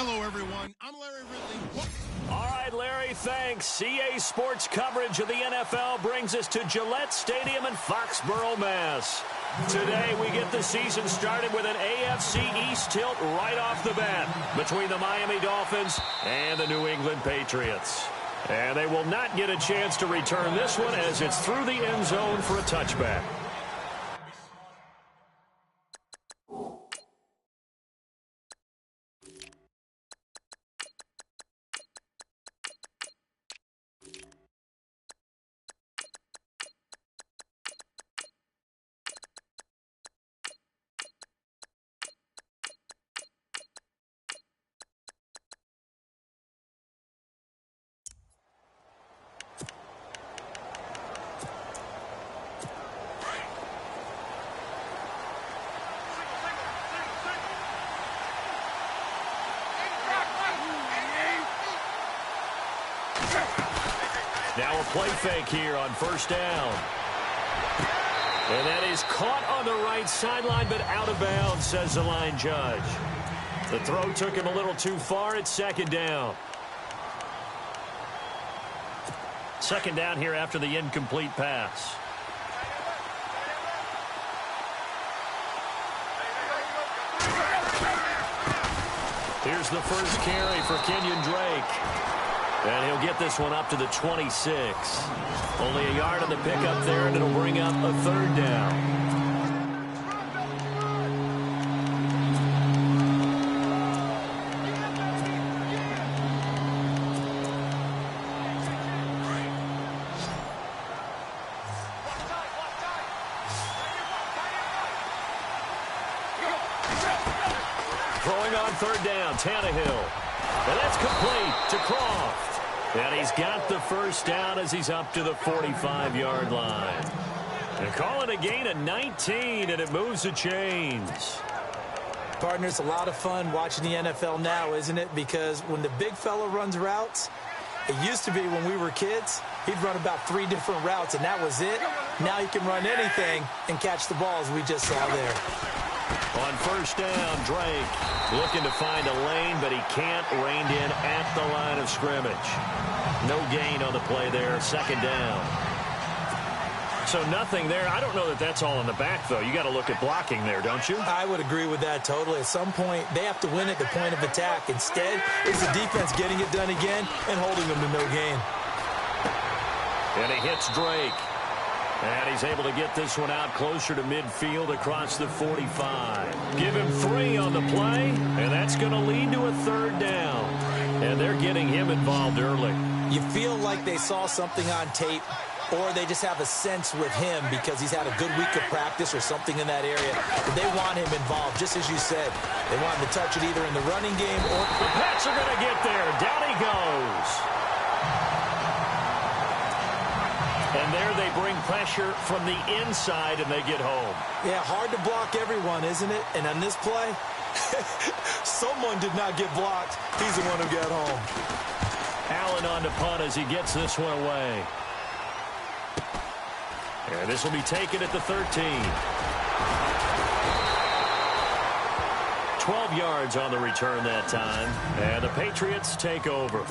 Hello, everyone. I'm Larry Ridley. All right, Larry, thanks. CA Sports coverage of the NFL brings us to Gillette Stadium in Foxborough, Mass. Today, we get the season started with an AFC East tilt right off the bat between the Miami Dolphins and the New England Patriots. And they will not get a chance to return this one as it's through the end zone for a touchback. Now a play fake here on first down. And that is caught on the right sideline, but out of bounds, says the line judge. The throw took him a little too far. It's second down. Second down here after the incomplete pass. Here's the first carry for Kenyon Drake. And he'll get this one up to the 26. Only a yard on the pickup there, and it'll bring up a third down. Throwing on third down, Tannehill. And that's complete to Croft. And he's got the first down as he's up to the 45-yard line. They call it a gain of 19, and it moves the chains. Partner, it's a lot of fun watching the NFL now, isn't it? Because when the big fella runs routes, it used to be when we were kids, he'd run about 3 different routes, and that was it. Now he can run anything and catch the balls we just saw there. On first down, Drake looking to find a lane, but he can't. Reined in at the line of scrimmage. No gain on the play there. Second down. So nothing there. I don't know that that's all in the back, though. You got to look at blocking there, don't you? I would agree with that totally. At some point, they have to win at the point of attack. Instead, it's the defense getting it done again and holding them to no gain. And he hits Drake. And he's able to get this one out closer to midfield across the 45. Give him 3 on the play, and that's going to lead to a third down. And they're getting him involved early. You feel like they saw something on tape, or they just have a sense with him because he's had a good week of practice or something in that area. But they want him involved, just as you said. They want him to touch it either in the running game or... The Pats are going to get there. Down he goes. And there they bring pressure from the inside, and they get home. Yeah, hard to block everyone, isn't it? And on this play, someone did not get blocked. He's the one who got home. Allen on to punt as he gets this one away. And this will be taken at the 13. 12 yards on the return that time. And the Patriots take over.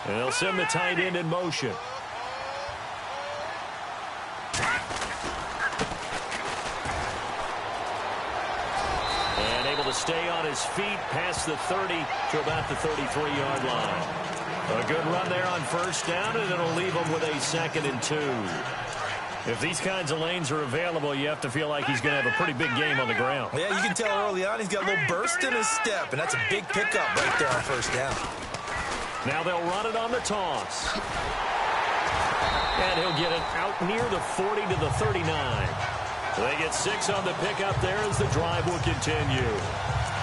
And they'll send the tight end in motion. And able to stay on his feet past the 30 to about the 33-yard line. A good run there on first down, and it'll leave him with a 2nd and 2. If these kinds of lanes are available, you have to feel like he's going to have a pretty big game on the ground. Yeah, you can tell early on he's got a little burst in his step, and that's a big pickup right there on first down. Now they'll run it on the toss. And he'll get it out near the 40 to the 39. They get 6 on the pickup there as the drive will continue.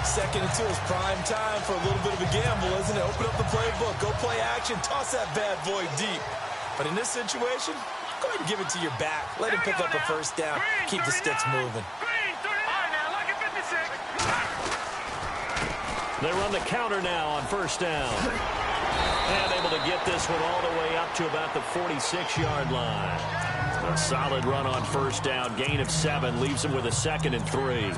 2nd and 2 is prime time for a little bit of a gamble, isn't it? Open up the playbook, go play action, toss that bad boy deep. But in this situation, go ahead and give it to your back. Let him pick up a first down, keep the sticks moving. They run the counter now on first down. And able to get this one all the way up to about the 46-yard line. A solid run on first down. Gain of 7 leaves him with a 2nd and 3.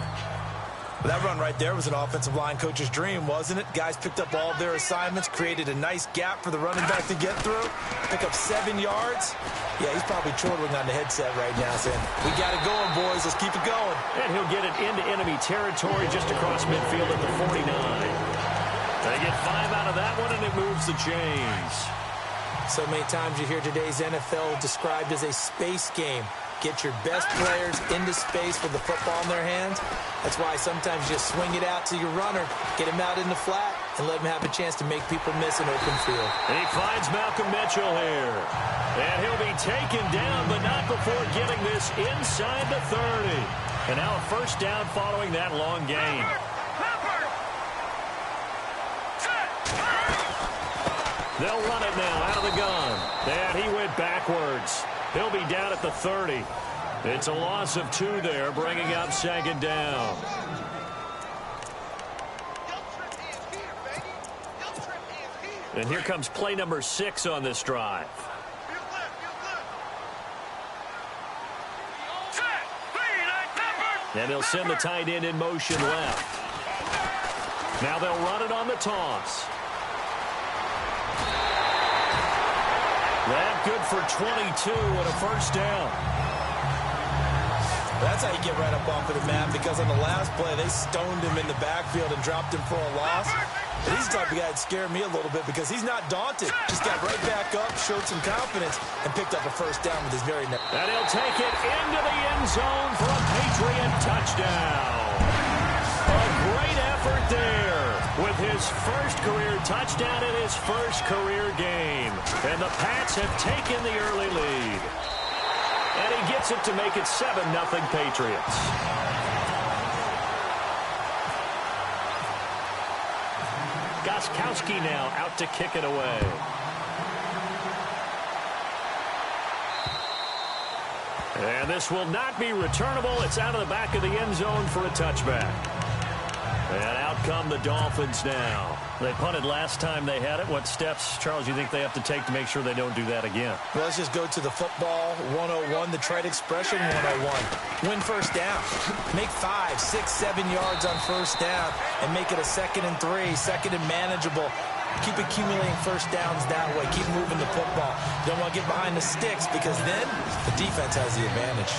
That run right there was an offensive line coach's dream, wasn't it? Guys picked up all their assignments, created a nice gap for the running back to get through, pick up 7 yards. Yeah, he's probably chortling on the headset right now saying, we got it going, boys. Let's keep it going. And he'll get it into enemy territory just across midfield at the 49. They get 5 out of that one, and it moves the chains. So many times you hear today's NFL described as a space game. Get your best players into space with the football in their hands. That's why sometimes you just swing it out to your runner, get him out in the flat, and let him have a chance to make people miss an open field. He finds Malcolm Mitchell here. And he'll be taken down, but not before getting this inside the 30. And now a first down following that long gain. They'll run it now out of the gun. And he went backwards. He'll be down at the 30. It's a loss of 2 there, bringing up 2nd down. And here comes play number 6 on this drive. And they'll send the tight end in motion left. Now they'll run it on the toss. That good for 22 and a first down. That's how you get right up off of the map, because on the last play, they stoned him in the backfield and dropped him for a loss. And he's the type of guy that scared me a little bit because he's not daunted. Just got right back up, showed some confidence, and picked up a first down with his very next. And he'll take it into the end zone for a Patriot touchdown. A great effort there with his first career touchdown in his first career game. And the Pats have taken the early lead. And he gets it to make it 7-0 Patriots. Gostkowski now out to kick it away. And this will not be returnable. It's out of the back of the end zone for a touchback. And out come the Dolphins now. They punted last time they had it. What steps, Charles, you think they have to take to make sure they don't do that again? Well, let's just go to the football 101, the trade expression 101. Win first down. Make 5, 6, 7 yards on first down and make it a 2nd and 3, 2nd and manageable. Keep accumulating first downs that way. Keep moving the football. You don't want to get behind the sticks because then the defense has the advantage.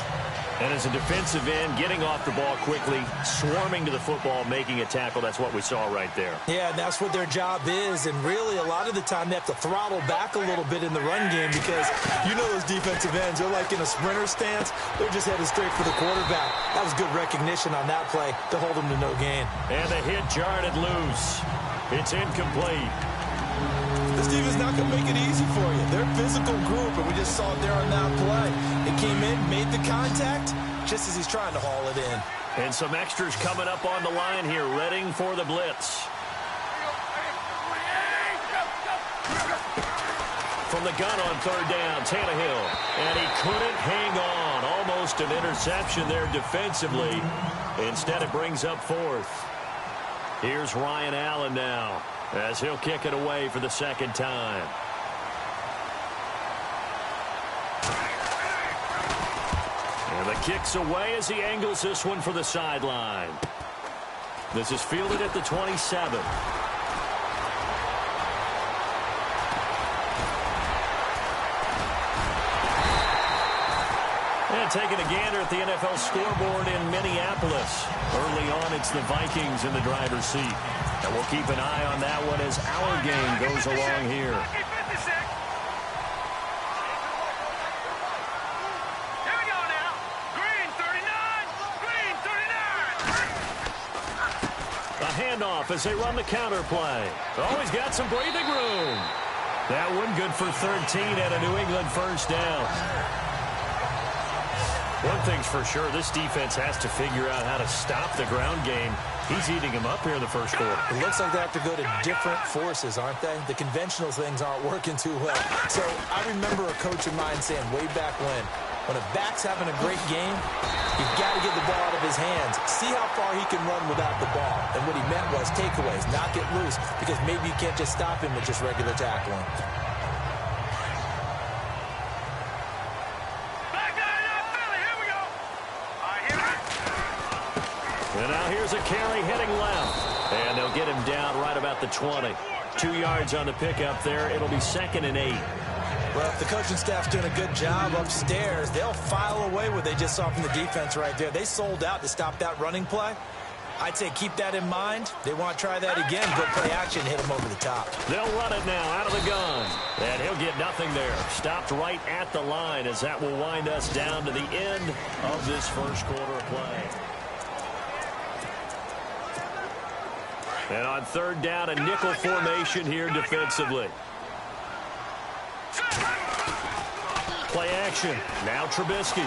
And as a defensive end, getting off the ball quickly, swarming to the football, making a tackle, that's what we saw right there. Yeah, and that's what their job is. And really, a lot of the time, they have to throttle back a little bit in the run game because you know those defensive ends, they're like in a sprinter stance. They're just headed straight for the quarterback. That was good recognition on that play to hold them to no gain. And the hit jarred it loose. It's incomplete. This defense is not going to make it easy for you. They're a physical group, and we just saw it there on that play. It came in, made the contact, just as he's trying to haul it in. And some extras coming up on the line here, readying for the blitz. From the gun on 3rd down, Tannehill. And he couldn't hang on. Almost an interception there defensively. Instead, it brings up 4th. Here's Ryan Allen now, as he'll kick it away for the 2nd time. And the kick's away as he angles this one for the sideline. This is fielded at the 27. And taking a gander at the NFL scoreboard in Minneapolis. Early on, it's the Vikings in the driver's seat. And we'll keep an eye on that one as our game goes along here. Here we go now. Green 39. Green 39. A handoff as they run the counter play. Always got some breathing room. That one good for 13 and a New England first down. One thing's for sure, this defense has to figure out how to stop the ground game. He's eating them up here in the first quarter. It looks like they have to go to different forces, aren't they? The conventional things aren't working too well. So I remember a coach of mine saying way back when, When a back's having a great game, you've got to get the ball out of his hands. See how far he can run without the ball. And what he meant was takeaways, not get loose, because maybe you can't just stop him with just regular tackling. And now here's a carry heading left. And they'll get him down right about the 20. 2 yards on the pickup there. It'll be 2nd and 8. Well, if the coaching staff's doing a good job upstairs, they'll file away what they just saw from the defense right there. They sold out to stop that running play. I'd say keep that in mind. They want to try that again, go play action, hit him over the top. They'll run it now out of the gun. And he'll get nothing there. Stopped right at the line as that will wind us down to the end of this first quarter of play. And on 3rd down, a nickel formation here defensively. Play action. Now Trubisky.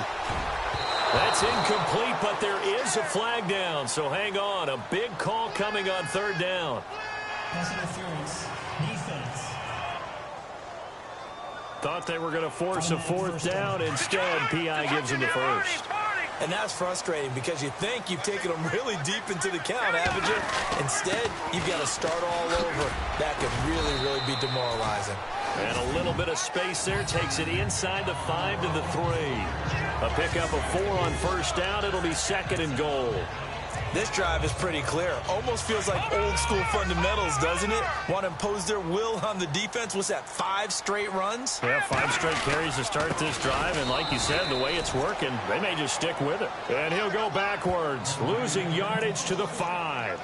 That's incomplete, but there is a flag down. So hang on. A big call coming on 3rd down. Pass interference. Defense. Thought they were going to force a 4th down. Instead, P.I. gives him the first. And that's frustrating because you think you've taken them really deep into the count, haven't you? Instead, you've got to start all over. That could really, really be demoralizing. And a little bit of space there takes it inside the 5 to the 3. A pickup of 4 on 1st down. It'll be 2nd and goal. This drive is pretty clear. Almost feels like old school fundamentals, doesn't it? Want to impose their will on the defense. What's that, 5 straight runs? Yeah, 5 straight carries to start this drive. And like you said, the way it's working, they may just stick with it. And he'll go backwards, losing yardage to the 5.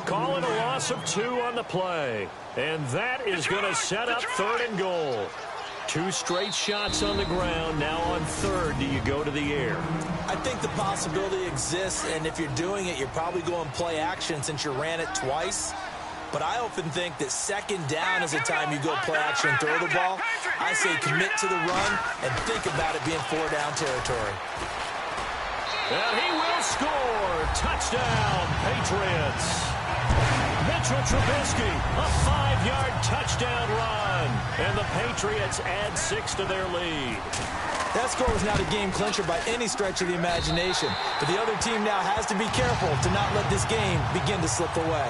Calling a loss of 2 on the play. And that is going to set up 3rd and goal. 2 straight shots on the ground. Now on 3rd, do you go to the air? I think the possibility exists, and if you're doing it, you're probably going play action since you ran it twice. But I often think that 2nd down is the time you go play action and throw the ball. I say commit to the run and think about it being 4-down territory. And he will score. Touchdown, Patriots. Mitchell Trubisky, a 5-yard touchdown run. And the Patriots add 6 to their lead. That score was not a game clincher by any stretch of the imagination. But the other team now has to be careful to not let this game begin to slip away.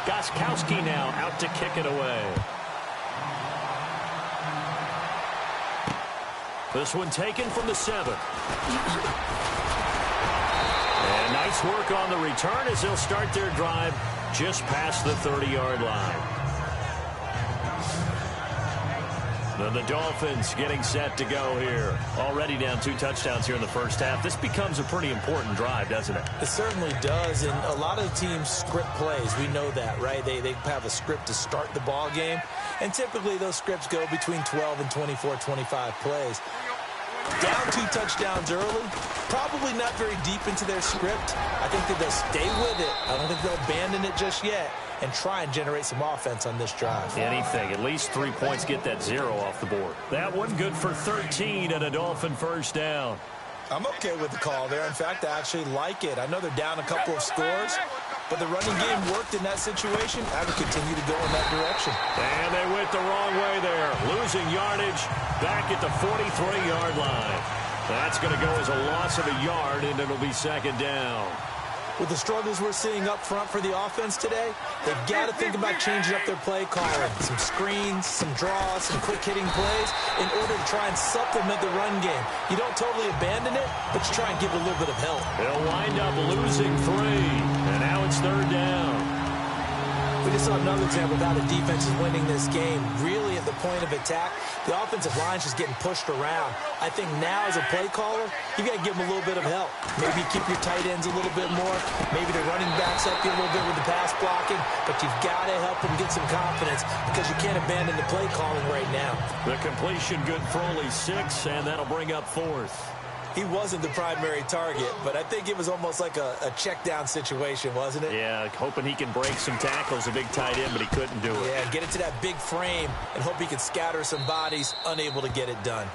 Gostkowski now out to kick it away. This one taken from the 7. And nice work on the return as they'll start their drive just past the 30-yard line. Then the Dolphins getting set to go here. Already down 2 touchdowns here in the first half. This becomes a pretty important drive, doesn't it? It certainly does, and a lot of teams script plays. We know that, right? They have a script to start the ball game, and typically those scripts go between 12 and 24, 25 plays. Down 2 touchdowns early, probably not very deep into their script. I think that they'll stay with it. I don't think they'll abandon it just yet and try and generate some offense on this drive. Anything, at least 3 points, get that 0 off the board. That one good for 13 and a Dolphin first down. I'm okay with the call there. In fact, I actually like it. I know they're down a couple of scores, but the running game worked in that situation. I would continue to go in that direction. And they went the wrong way there, losing yardage back at the 43-yard line. That's going to go as a loss of a yard, and it'll be 2nd down. With the struggles we're seeing up front for the offense today, they've got to think about changing up their play calling. Some screens, some draws, some quick-hitting plays in order to try and supplement the run game. You don't totally abandon it, but you try and give it a little bit of help. They'll wind up losing 3, and now it's 3rd down. We just saw another example of how the defense is winning this game. Really at the point of attack, the offensive line's just getting pushed around. I think now as a play caller, you got to give them a little bit of help. Maybe keep your tight ends a little bit more. Maybe the running backs help you a little bit with the pass blocking. But you've got to help them get some confidence because you can't abandon the play calling right now. The completion good for only 6, and that'll bring up 4th. He wasn't the primary target, but I think it was almost like a check-down situation, wasn't it? Yeah, hoping he can break some tackles, a big tight end, but he couldn't do it. Yeah, get it to that big frame and hope he can scatter some bodies, unable to get it done.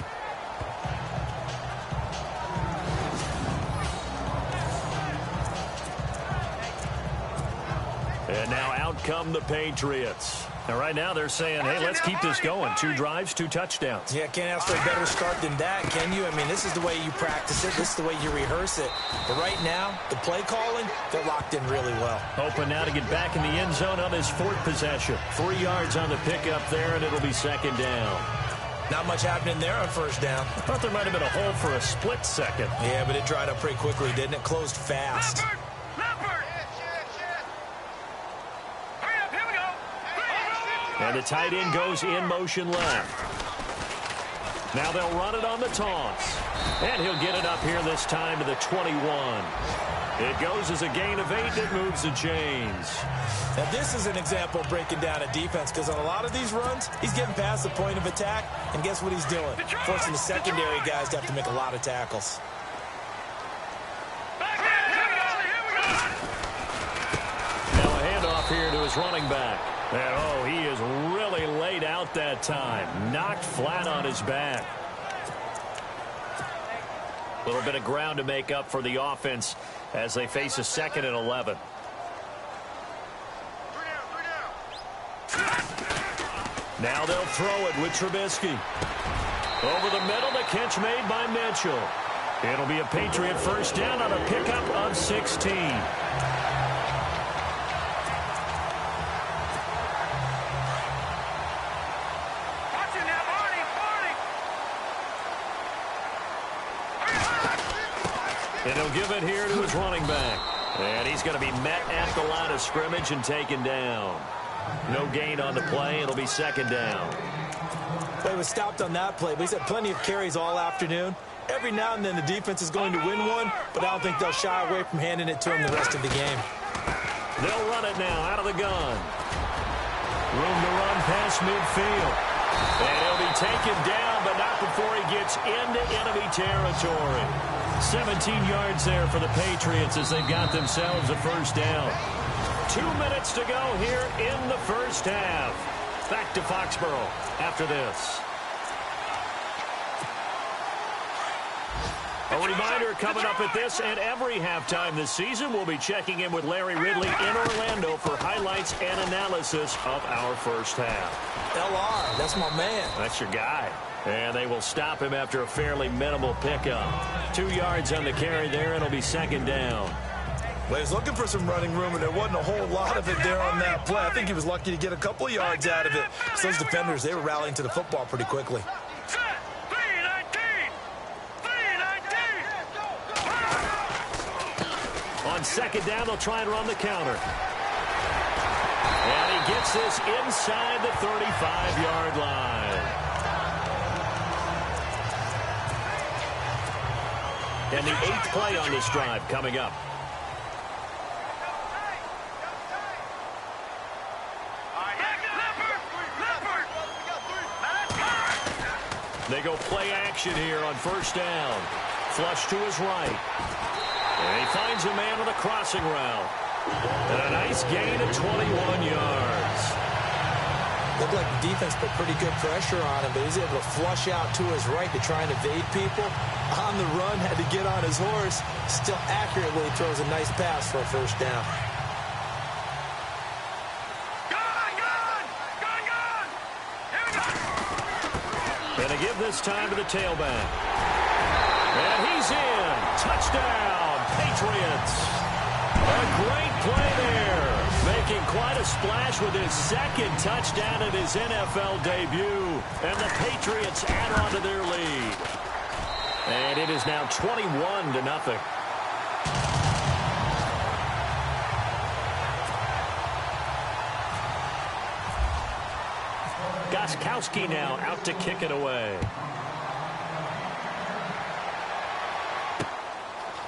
And now out come the Patriots. Now, right now they're saying, hey, let's keep this going. 2 drives, 2 touchdowns. Yeah, can't ask for a better start than that, can you? I mean, this is the way you practice it. This is the way you rehearse it. But right now, the play calling, they're locked in really well. Hoping now to get back in the end zone on his 4th possession. 3 yards on the pickup there, and it'll be 2nd down. Not much happening there on 1st down. I thought there might have been a hole for a split second. Yeah, but it dried up pretty quickly, didn't it? Closed fast. And the tight end goes in motion left. Now they'll run it on the taunts. And he'll get it up here this time to the 21. It goes as a gain of 8 that moves the chains. Now this is an example of breaking down a defense, because on a lot of these runs, he's getting past the point of attack, and guess what he's doing? Forcing the secondary guys to have to make a lot of tackles. Now a handoff here to his running back. And, oh, he is really laid out that time. Knocked flat on his back. A little bit of ground to make up for the offense as they face a 2nd and 11. Now they'll throw it with Trubisky. Over the middle, the catch made by Mitchell. It'll be a Patriot 1st down on a pickup of 16. And he'll give it here to his running back. And he's going to be met at the line of scrimmage and taken down. No gain on the play. It'll be 2nd down. Play was stopped on that play, but he's had plenty of carries all afternoon. Every now and then the defense is going to win one, but I don't think they'll shy away from handing it to him the rest of the game. They'll run it now out of the gun. Room to run past midfield. And he'll be taken down, but not before he gets into enemy territory. 17 yards there for the Patriots as they've got themselves a 1st down. 2 minutes to go here in the 1st half. Back to Foxborough after this. A reminder coming up at this and every halftime this season, we'll be checking in with Larry Ridley in Orlando for highlights and analysis of our 1st half. LR, that's my man. That's your guy. And they will stop him after a fairly minimal pickup. 2 yards on the carry there, and it'll be 2nd down. Well, he was looking for some running room, and there wasn't a whole lot of it there on that play. I think he was lucky to get a couple of yards out of it. So those defenders, they were rallying to the football pretty quickly. On 2nd down, they'll try and run the counter. And he gets this inside the 35-yard line. And the 8th play on this drive coming up. They go play action here on 1st down. Flush to his right. And he finds a man with a crossing route. And a nice gain of 21 yards. Looked like the defense put pretty good pressure on him, but he's able to flush out to his right to try and evade people. On the run, had to get on his horse. Still accurately throws a nice pass for a 1st down. And they give this time to the tailback. And he's in. Touchdown, Patriots. A great play there. Making quite a splash with his 2nd touchdown in his NFL debut. And the Patriots add on to their lead. And it is now 21-0. Gostkowski now out to kick it away.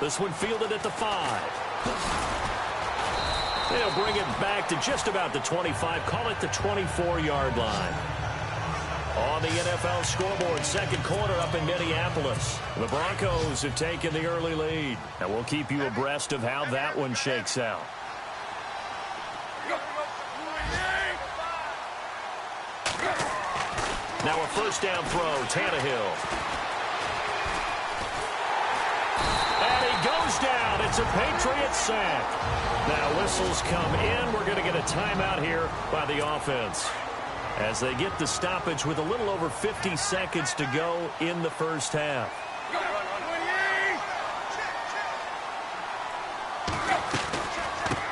This one fielded at the 5. They'll bring it back to just about the 25. Call it the 24-yard line. On the NFL scoreboard, 2nd quarter up in Minneapolis. The Broncos have taken the early lead. And we'll keep you abreast of how that one shakes out. Now a 1st down throw, Tannehill. And he goes down. It's a Patriots sack. Now whistles come in. We're going to get a timeout here by the offense. as they get the stoppage with a little over 50 seconds to go in the first half.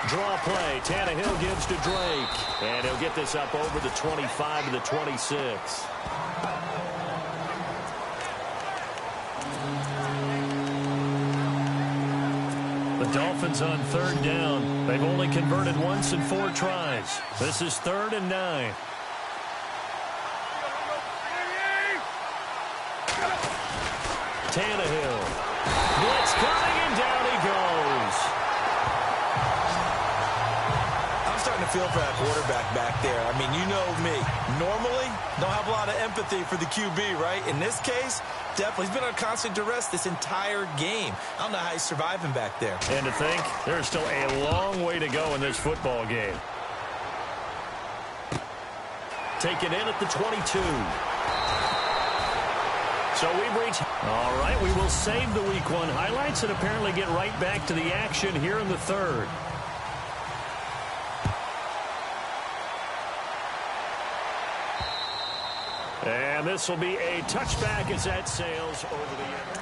Draw play. Tannehill gives to Drake. And he'll get this up over the 25 to the 26. The Dolphins on third down. They've only converted once in 4 tries. This is 3rd and 9. Tannehill. Blitz coming, and down he goes. I'm starting to feel for that quarterback back there. I mean, you know me. Normally, don't have a lot of empathy for the QB, right? In this case, definitely. He's been on constant duress this entire game. I don't know how he's surviving back there. And to think, there's still a long way to go in this football game. Taken in at the 22. So we've reached... All right, we will save the Week 1 highlights and apparently get right back to the action here in the 3rd. And this will be a touchback as that sails over the end.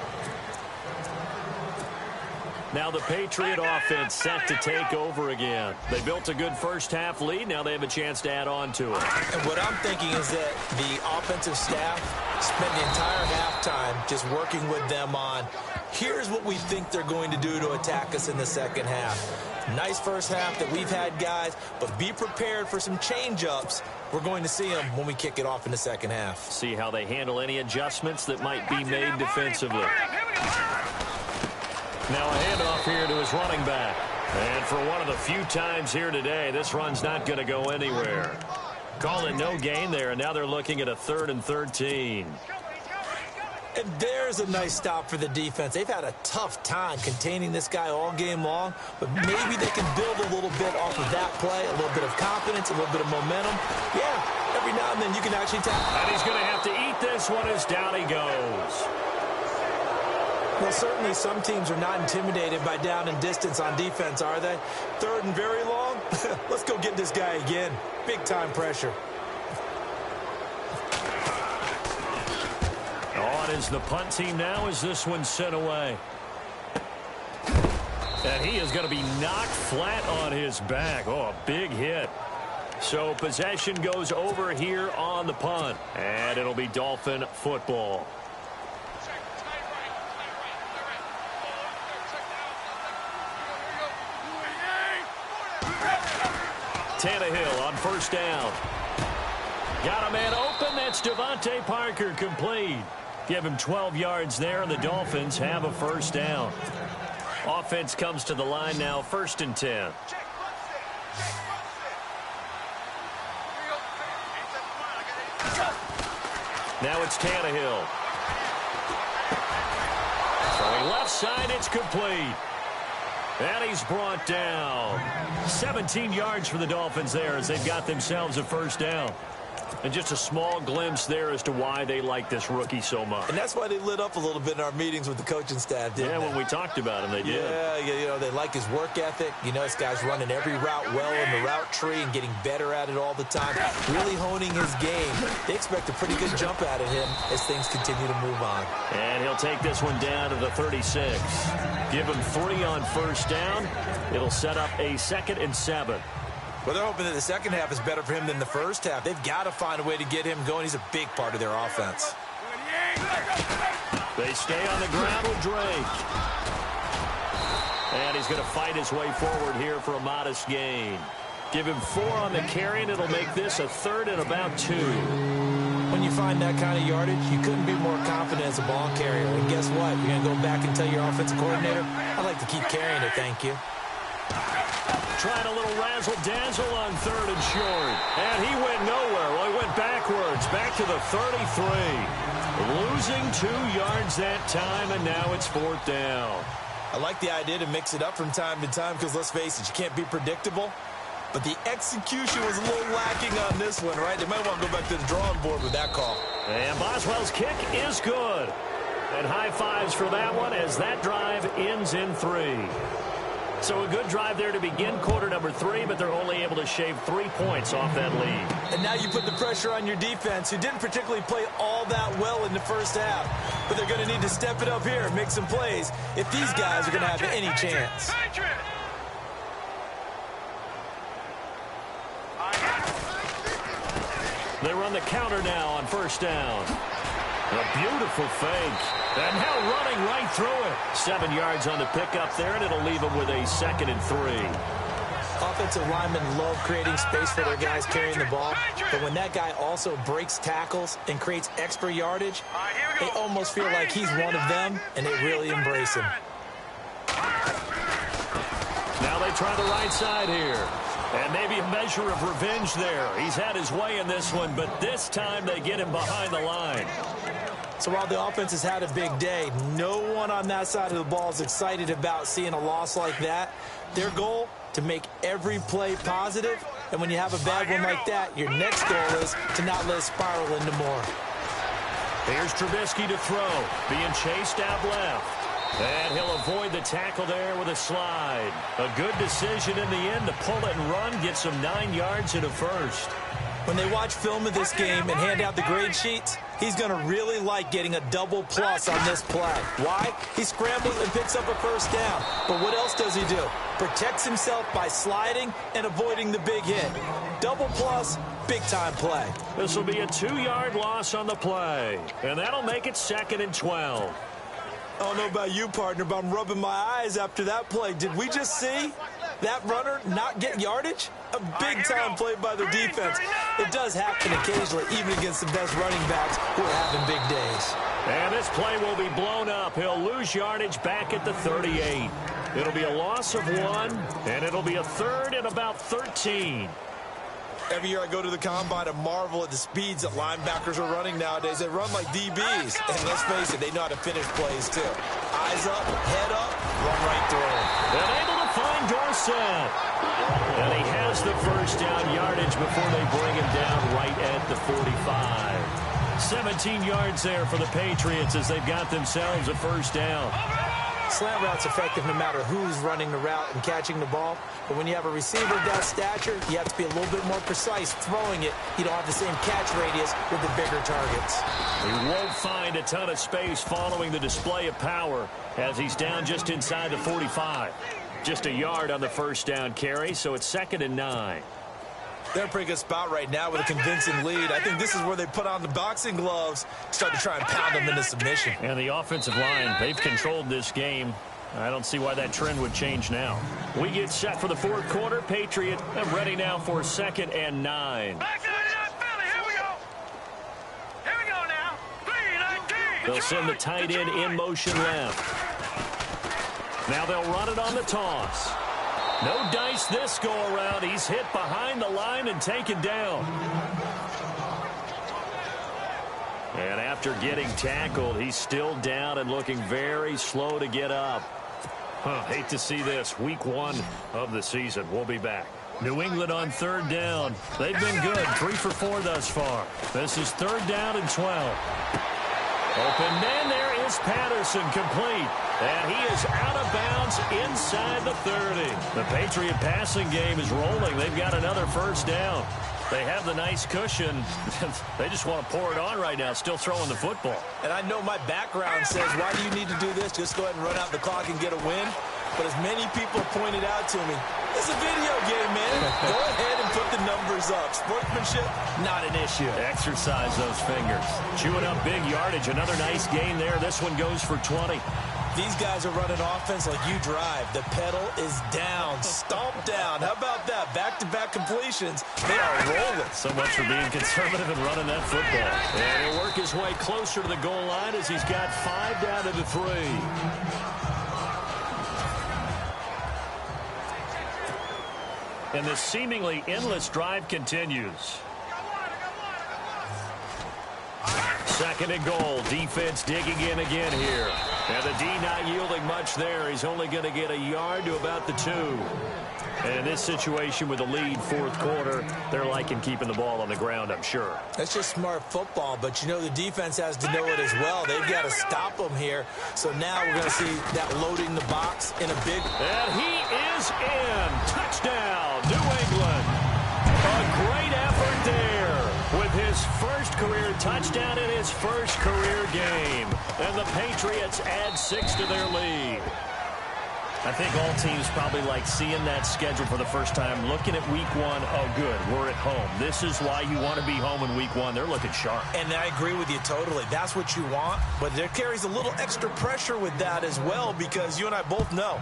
Now the Patriot offense set to take over again. They built a good first half lead. Now they have a chance to add on to it. And what I'm thinking is that the offensive staff spent the entire halftime just working with them on, here's what we think they're going to do to attack us in the second half. Nice first half that we've had, guys, but be prepared for some change-ups. We're going to see them when we kick it off in the second half. See how they handle any adjustments that might be made defensively. Now a handoff here to his running back. And for one of the few times here today, this run's not going to go anywhere. Call it no gain there, and now they're looking at a 3rd and 13. And there's a nice stop for the defense. They've had a tough time containing this guy all game long, but maybe they can build a little bit off of that play, a little bit of confidence, a little bit of momentum. Yeah, every now and then you can actually tap. And he's going to have to eat this one as down he goes. Well, certainly some teams are not intimidated by down and distance on defense, are they? 3rd and very long? Let's go get this guy again. Big-time pressure. On is the punt team now as this one's sent away. And he is going to be knocked flat on his back. Oh, a big hit. So possession goes over here on the punt. And it'll be Dolphin football. Tannehill on first down. Got a man open. That's Devontae Parker, complete. Give him 12 yards there, and the Dolphins have a first down. Offense comes to the line now, 1st and 10. Now it's Tannehill. Throwing left side, it's complete. And he's brought down. 17 yards for the Dolphins there as they've got themselves a first down. And just a small glimpse there as to why they like this rookie so much. And that's why they lit up a little bit in our meetings with the coaching staff, didn't they? When we talked about him, they did. Yeah, you know, they like his work ethic. You know, this guy's running every route well in the route tree and getting better at it all the time. Really honing his game. They expect a pretty good jump out of him as things continue to move on. And he'll take this one down to the 36. Give him 3 on first down. It'll set up a 2nd and 7. Well, they're hoping that the second half is better for him than the first half. They've got to find a way to get him going. He's a big part of their offense. They stay on the ground with Drake. And he's going to fight his way forward here for a modest gain. Give him 4 on the carry, and it'll make this a 3rd and about 2. When you find that kind of yardage, you couldn't be more confident as a ball carrier. And guess what? You're going to go back and tell your offensive coordinator, I'd like to keep carrying it, thank you. Trying a little razzle-dazzle on 3rd and short. And he went nowhere. Well, he went backwards, back to the 33. Losing 2 yards that time, and now it's 4th down. I like the idea to mix it up from time to time because, let's face it, you can't be predictable. But the execution was a little lacking on this one, right? They might want to go back to the drawing board with that call. And Boswell's kick is good. And high fives for that one as that drive ends in 3. So a good drive there to begin quarter number 3, but they're only able to shave 3 points off that lead. And now you put the pressure on your defense, who didn't particularly play all that well in the first half. But they're going to need to step it up here and make some plays if these guys are going to have any chance. They run the counter now on first down. A beautiful fake. And now running right through it. 7 yards on the pickup there, and it'll leave them with a 2nd and 3. Offensive linemen love creating space for their guys carrying the ball, but when that guy also breaks tackles and creates extra yardage, they almost feel like he's one of them, and they really embrace him. Now they try the right side here. And maybe a measure of revenge there. He's had his way in this one, but this time they get him behind the line. So while the offense has had a big day, no one on that side of the ball is excited about seeing a loss like that. Their goal, to make every play positive. And when you have a bad one like that, your next goal is to not let it spiral into more. Here's Trubisky to throw, being chased out left. And he'll avoid the tackle there with a slide. A good decision in the end to pull it and run, get some 9 yards in a first. When they watch film of this game and hand out the grade sheets, he's going to really like getting a double plus on this play. Why? He scrambles and picks up a first down. But what else does he do? Protects himself by sliding and avoiding the big hit. Double plus, big-time play. This will be a 2-yard loss on the play. And that'll make it 2nd and 12. I don't know about you, partner, but I'm rubbing my eyes after that play. Did we just see that runner not get yardage? A big-time play by the defense. It does happen occasionally, even against the best running backs who are having big days. And this play will be blown up. He'll lose yardage back at the 38. It'll be a loss of 1, and it'll be a 3rd and about 13. Every year I go to the combine and marvel at the speeds that linebackers are running nowadays. They run like DBs. And let's face it, they know how to finish plays too. Eyes up, head up, run right through it. And able to find Dorsett. And he has the first down yardage before they bring him down right at the 45. 17 yards there for the Patriots as they've got themselves a first down. Slant route's effective no matter who's running the route and catching the ball. But when you have a receiver of that stature, you have to be a little bit more precise throwing it. You don't have the same catch radius with the bigger targets. He won't find a ton of space following the display of power as he's down just inside the 45. Just a yard on the first down carry, so it's 2nd and 9. They're in a pretty good spot right now with a convincing lead. I think this is where they put on the boxing gloves, start to try and pound them into submission. And the offensive line, they've controlled this game. I don't see why that trend would change now. We get set for the 4th quarter. Patriot ready now for 2nd and 9. Back to the Philly. Here we go. Here we go now. 3-19. They'll send the tight end in motion left. Now they'll run it on the toss. No dice this go-around. He's hit behind the line and taken down. And after getting tackled, he's still down and looking very slow to get up. Hate to see this. Week 1 of the season. We'll be back. New England on 3rd down. They've been good. 3 for 4 thus far. This is 3rd down and 12. Open man, there is Patterson, complete. And he is out of bounds inside the 30. The Patriot passing game is rolling. They've got another first down. They have the nice cushion. They just want to pour it on right now, still throwing the football. And I know my background says, why do you need to do this? Just go ahead and run out the clock and get a win. But as many people pointed out to me, it's a video game, man. Go ahead and put the numbers up. Sportsmanship, not an issue. Exercise those fingers. Chewing up big yardage. Another nice gain there. This one goes for 20. These guys are running offense like you drive. The pedal is down, stomped down. How about that? Back-to-back completions. They are rolling. So much for being conservative and running that football. And he'll work his way closer to the goal line as he's got 5 down to the 3. And the seemingly endless drive continues. 2nd and goal. Defense digging in again here. And the D not yielding much there. He's only going to get a yard to about the 2. And in this situation with a lead 4th quarter, they're liking keeping the ball on the ground, I'm sure. That's just smart football, but you know the defense has to know it as well. They've got to stop them here. So now we're going to see that loading the box in a big... And he is in. Touchdown, New England. A great effort there with his first career touchdown in his first career game. And the Patriots add 6 to their lead. I think all teams probably like seeing that schedule for the first time, looking at week 1. Oh, good, we're at home. This is why you want to be home in week 1. They're looking sharp. And I agree with you totally. That's what you want, but there carries a little extra pressure with that as well, because you and I both know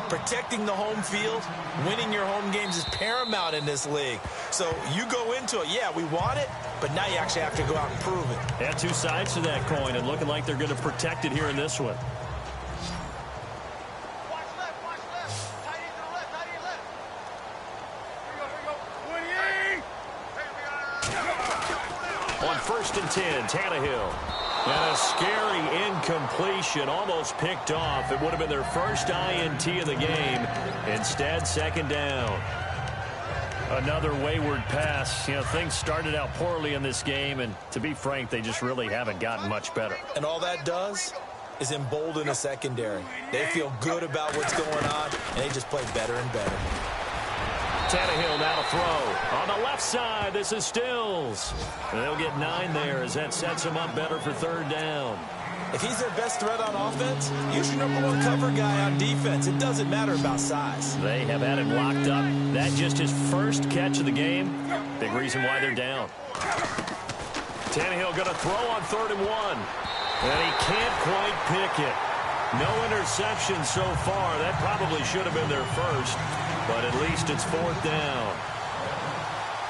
protecting the home field, winning your home games is paramount in this league. So you go into it, yeah, we want it, but now you actually have to go out and prove it. Yeah, 2 sides to that coin, and looking like they're going to protect it here in this one. On 1st and 10, Tannehill. And a scary incompletion, almost picked off. It would have been their first INT of the game. Instead, 2nd down. Another wayward pass. You know, things started out poorly in this game, and to be frank, they just really haven't gotten much better. And all that does is embolden a secondary. They feel good about what's going on, and they just play better and better. Tannehill now to throw. On the left side, this is Stills. And they'll get 9 there as that sets him up better for 3rd down. If he's their best threat on offense, use your #1 cover guy on defense. It doesn't matter about size. They have had him locked up. That just his first catch of the game. Big reason why they're down. Tannehill going to throw on 3rd and 1. And he can't quite pick it. No interception so far. That probably should have been their first. But at least it's 4th down.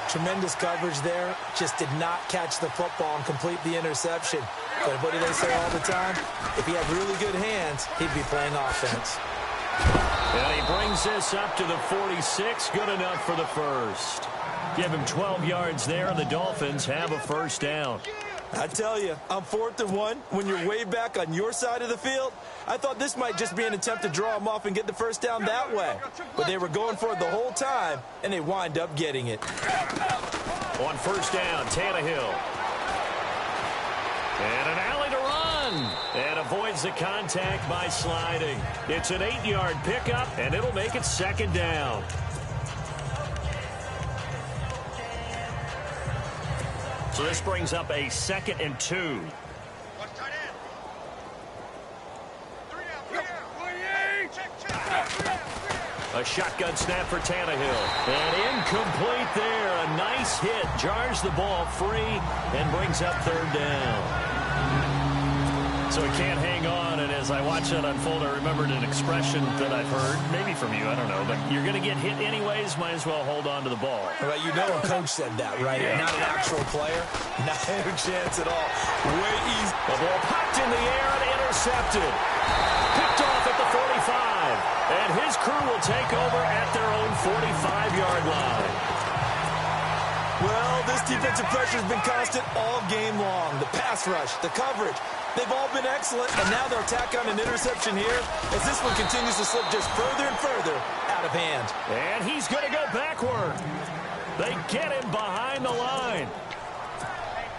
Tremendous coverage there. Just did not catch the football and complete the interception. But what do they say all the time? If he had really good hands, he'd be playing offense. And he brings this up to the 46. Good enough for the first. Give him 12 yards there, and the Dolphins have a 1st down. I tell you, on 4th and 1, when you're way back on your side of the field, I thought this might just be an attempt to draw him off and get the 1st down that way. But they were going for it the whole time, and they wind up getting it. On 1st down, Tannehill. And an alley to run. And avoids the contact by sliding. It's an 8-yard pickup, and it'll make it 2nd down. So this brings up a 2nd and 2. A shotgun snap for Tannehill. And incomplete there. A nice hit. Jars the ball free and brings up 3rd down. So he can't hang on, and as I watch that unfold, I remembered an expression that I've heard, maybe from you, I don't know, but you're going to get hit anyways, might as well hold on to the ball. Right, you know a coach said that, right? Yeah. Not an actual player. Not a chance at all. Way easy. The ball popped in the air and intercepted. Picked off at the 45, and his crew will take over at their own 45-yard line. Well, this defensive pressure has been constant all game long. The pass rush, the coverage, they've all been excellent, and now they'll tack on an interception here as this one continues to slip just further and further out of hand. And he's going to go backward. They get him behind the line.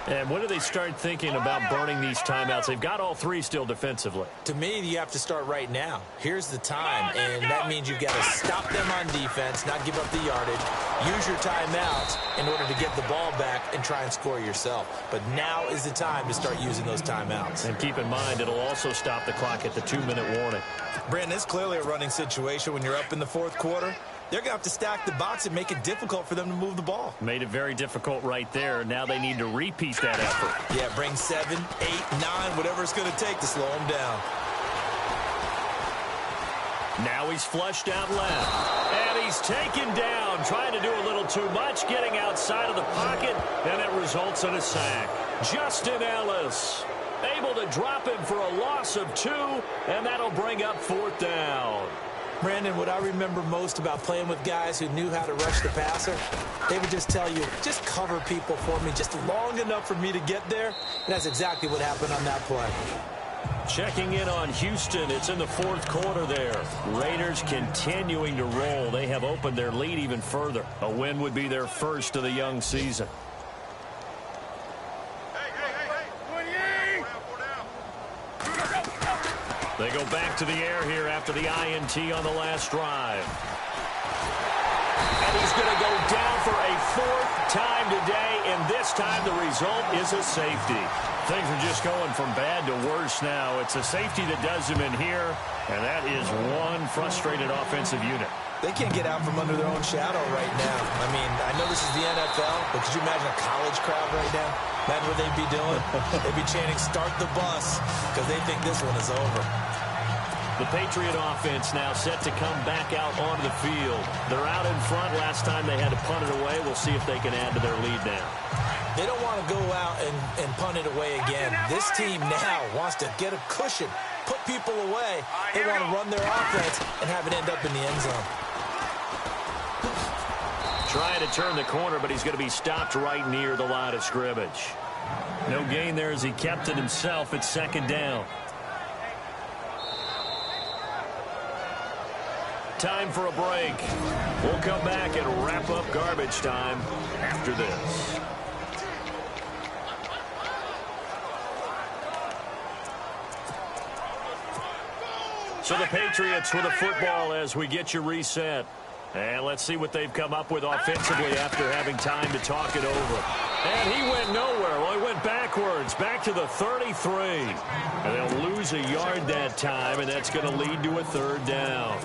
And when do they start thinking about burning these timeouts? They've got all 3 still defensively. To me, you have to start right now. Here's the time, and that means you've got to stop them on defense, not give up the yardage, use your timeouts in order to get the ball back and try and score yourself. But now is the time to start using those timeouts. And keep in mind, it'll also stop the clock at the 2-minute warning. Brandon, it's clearly a running situation when you're up in the 4th quarter. They're going to have to stack the box and make it difficult for them to move the ball. Made it very difficult right there. Now they need to repeat that effort. Yeah, bring 7, 8, 9, whatever it's going to take to slow them down. Now he's flushed out left. And he's taken down, trying to do a little too much, getting outside of the pocket, and it results in a sack. Justin Ellis able to drop him for a loss of 2, and that'll bring up 4th down. Brandon, what I remember most about playing with guys who knew how to rush the passer, they would just tell you, just cover people for me, just long enough for me to get there. And that's exactly what happened on that play. Checking in on Houston. It's in the fourth quarter there. Raiders continuing to roll. They have opened their lead even further. A win would be their first of the young season. They go back to the air here after the INT on the last drive. And he's going to go down for a fourth time today, and this time the result is a safety. Things are just going from bad to worse now. It's a safety that does him in here, and that is one frustrated offensive unit. They can't get out from under their own shadow right now. I mean, I know this is the NFL, but could you imagine a college crowd right now? Imagine what they'd be doing. They'd be chanting, "Start the bus," because they think this one is over. The Patriot offense now set to come back out onto the field. They're out in front. Last time they had to punt it away. We'll see if they can add to their lead now. They don't want to go out and punt it away again. This team now wants to get a cushion, put people away. They want to run their offense and have it end up in the end zone. Trying to turn the corner, but he's going to be stopped right near the line of scrimmage. No gain there as he kept it himself at second down. Time for a break. We'll come back and wrap up garbage time after this. So the Patriots with a football as we get you reset. And let's see what they've come up with offensively after having time to talk it over. And he went nowhere. Well, he went backwards, back to the 33. And they'll lose a yard that time, and that's going to lead to a third down.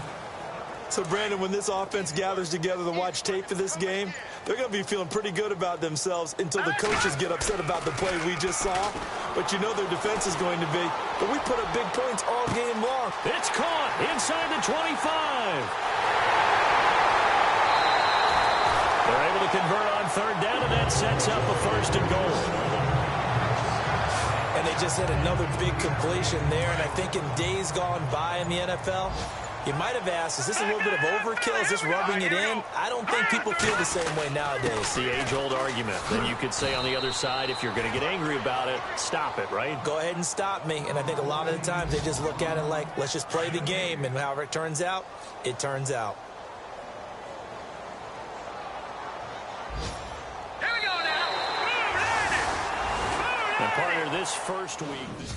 So, Brandon, when this offense gathers together to watch tape for this game, they're going to be feeling pretty good about themselves until the coaches get upset about the play we just saw. But you know their defense is going to be. But we put up big points all game long. It's caught inside the 25. They're able to convert on third down, and that sets up a first and goal. And they just had another big completion there. And I think in days gone by in the NFL, you might have asked, is this a little bit of overkill? Is this rubbing it in? I don't think people feel the same way nowadays. It's the age-old argument. Then you could say on the other side, if you're going to get angry about it, stop it, right? Go ahead and stop me. And I think a lot of the times they just look at it like, let's just play the game. And however it turns out, it turns out. And partner, this first week...